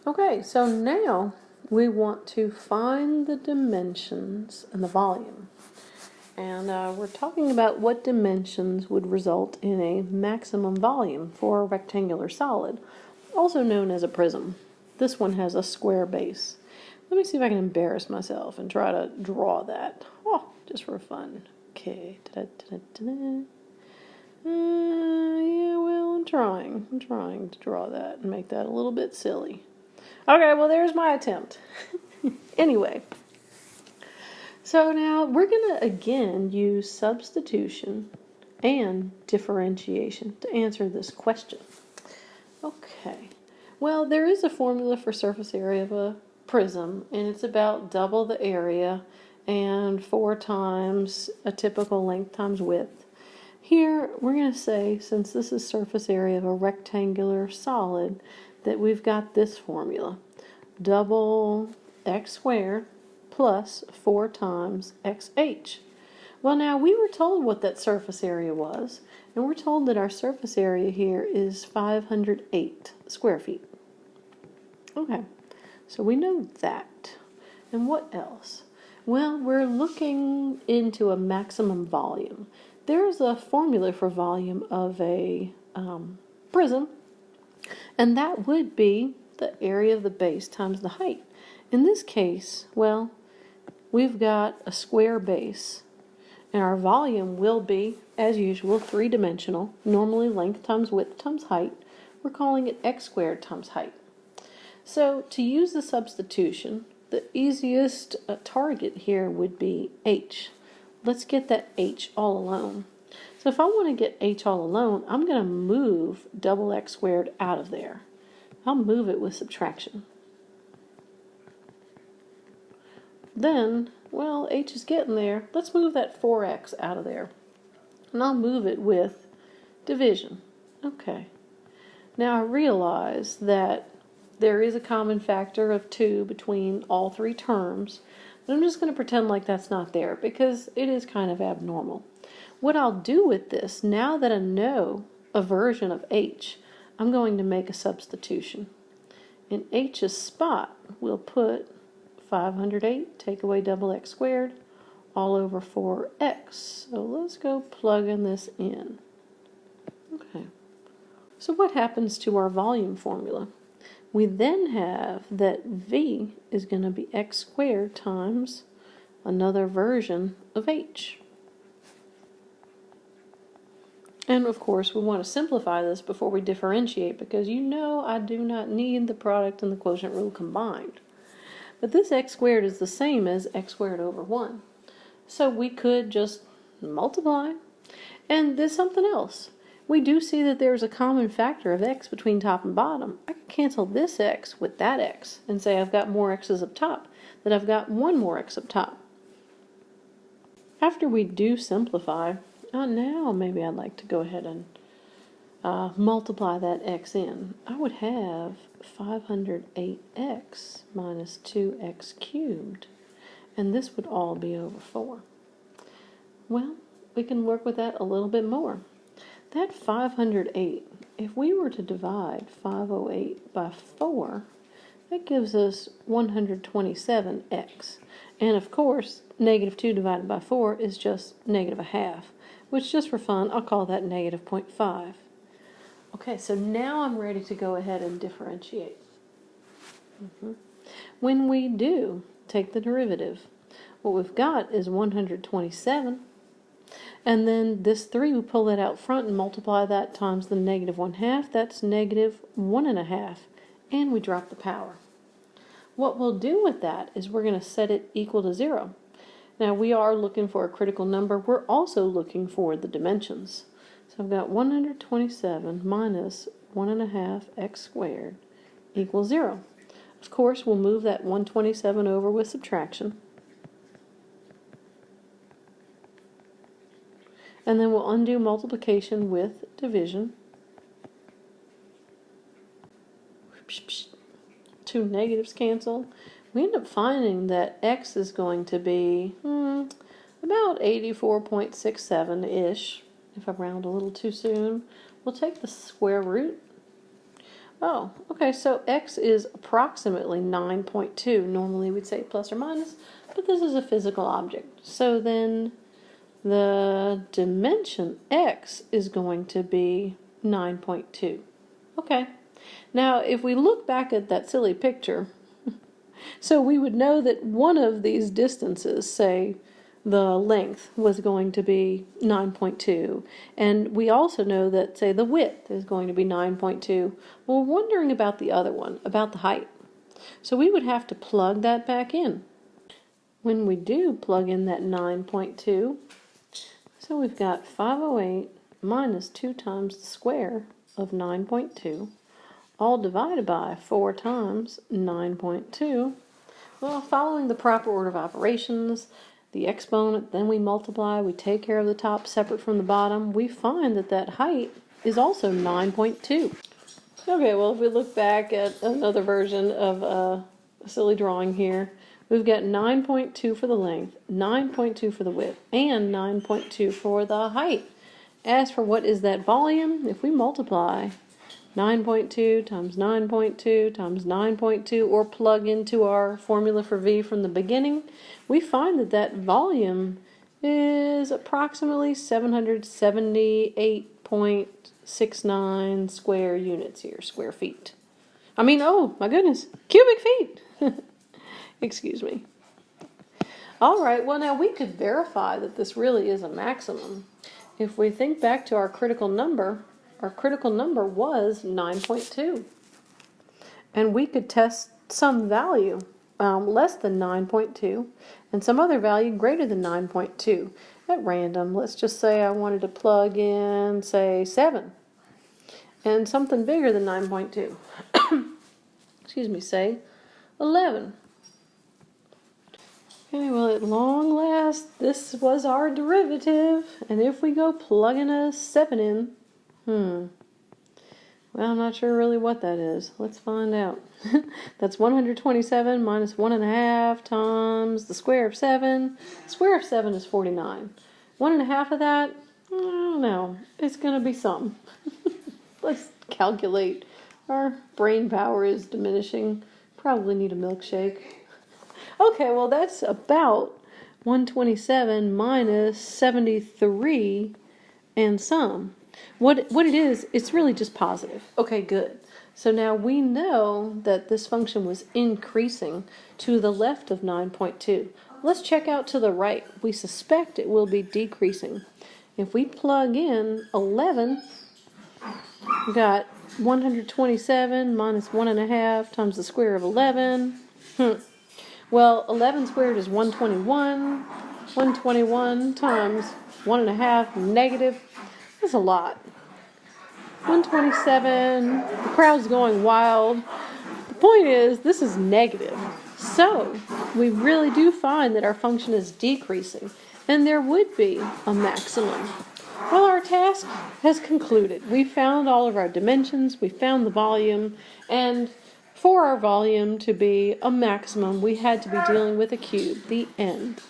Okay, so now we want to find the dimensions and the volume. And we're talking about what dimensions would result in a maximum volume for a rectangular solid, also known as a prism. This one has a square base. Let me see if I can embarrass myself and try to draw that. Oh, just for fun. Okay. Yeah, well, I'm trying to draw that and make that a little bit silly. Okay, well, there's my attempt. Anyway, so now we're going to again use substitution and differentiation to answer this question. Okay, well, there is a formula for surface area of a prism, and it's about double the area and 4 times a typical length times width. Here, we're going to say, since this is surface area of a rectangular solid, that we've got this formula. Double x squared plus 4 times xh. Well, now we were told what that surface area was, and we're told that our surface area here is 508 square feet. Okay, so we know that. And what else? Well, we're looking into a maximum volume. There's a formula for volume of a prism, and that would be the area of the base times the height. In this case, well, we've got a square base, and our volume will be, as usual, 3-dimensional, normally length times width times height. We're calling it x squared times height. So to use the substitution, the easiest target here would be h. Let's get that h all alone. So if I want to get h all alone, I'm going to move double x squared out of there. I'll move it with subtraction. Then, well, h is getting there. Let's move that 4x out of there. And I'll move it with division. Okay. Now I realize that there is a common factor of 2 between all 3 terms, but I'm just going to pretend like that's not there because it is kind of abnormal. What I'll do with this, now that I know a version of h, I'm going to make a substitution. In h's spot, we'll put 508, take away double x squared, all over 4x. So let's go plugging this in. Okay. So what happens to our volume formula? We then have that v is going to be x squared times another version of h. And of course, we want to simplify this before we differentiate because you know I do not need the product and the quotient rule combined. But this x squared is the same as x squared over 1. So we could just multiply. And there's something else. We do see that there's a common factor of x between top and bottom. I can cancel this x with that x and say I've got more x's up top, that I've got one more x up top. After we do simplify, now maybe I'd like to go ahead and multiply that x in. I would have 508x minus 2x cubed, and this would all be over 4. Well, we can work with that a little bit more. That 508, if we were to divide 508 by 4, that gives us 127x. And of course, negative 2 divided by 4 is just negative a half, which just for fun, I'll call that negative 0.5. Okay, so now I'm ready to go ahead and differentiate. When we do take the derivative, what we've got is 127. And then this 3, we pull that out front and multiply that times the negative 1/2. That's negative 1.5. And we drop the power. What we'll do with that is we're going to set it equal to 0. Now we are looking for a critical number. We're also looking for the dimensions. So I've got 127 minus 1.5 x squared equals 0. Of course, we'll move that 127 over with subtraction. And then we'll undo multiplication with division. 2 negatives cancel. We end up finding that x is going to be about 84.67-ish. If I round a little too soon, we'll take the square root. Oh, okay, so x is approximately 9.2. Normally we'd say plus or minus, but this is a physical object. So then the dimension x is going to be 9.2. Okay. Now, if we look back at that silly picture, so we would know that one of these distances, say the length, was going to be 9.2. And we also know that, say, the width is going to be 9.2. Well, we're wondering about the other one, about the height. So we would have to plug that back in. When we do plug in that 9.2, so we've got 508 minus 2 times the square of 9.2, all divided by 4 times 9.2. Well, following the proper order of operations, the exponent, then we multiply, we take care of the top separate from the bottom, we find that that height is also 9.2. Okay, well, if we look back at another version of a silly drawing here, we've got 9.2 for the length, 9.2 for the width, and 9.2 for the height. As for what is that volume, if we multiply 9.2 times 9.2 times 9.2, or plug into our formula for V from the beginning, we find that that volume is approximately 778.69 square units here, square feet. Oh my goodness, cubic feet. Excuse me. All right, well now we could verify that this really is a maximum. If we think back to our critical number was 9.2. And we could test some value less than 9.2 and some other value greater than 9.2 at random. Let's just say I wanted to plug in, say, 7 and something bigger than 9.2. Excuse me, say 11. Okay, well, at long last, this was our derivative. And if we go plugging a 7 in, well, I'm not sure really what that is. Let's find out. That's 127 minus 1.5 times the square of 7. The square of 7 is 49. 1.5 of that, I don't know. It's going to be some. Let's calculate. Our brain power is diminishing. Probably need a milkshake. Okay, well, that's about 127 minus 73 and some. What it is, it's really just positive. Okay, good. So now we know that this function was increasing to the left of 9.2. Let's check out to the right. We suspect it will be decreasing. If we plug in 11, we got 127 minus 1.5 times the square of 11. Well, 11 squared is 121. 121 times 1.5 negative. That's a lot. 127. The crowd's going wild. The point is, this is negative. So, we really do find that our function is decreasing, and there would be a maximum. Well, our task has concluded. We found all of our dimensions, we found the volume, and for our volume to be a maximum, we had to be dealing with a cube. The end.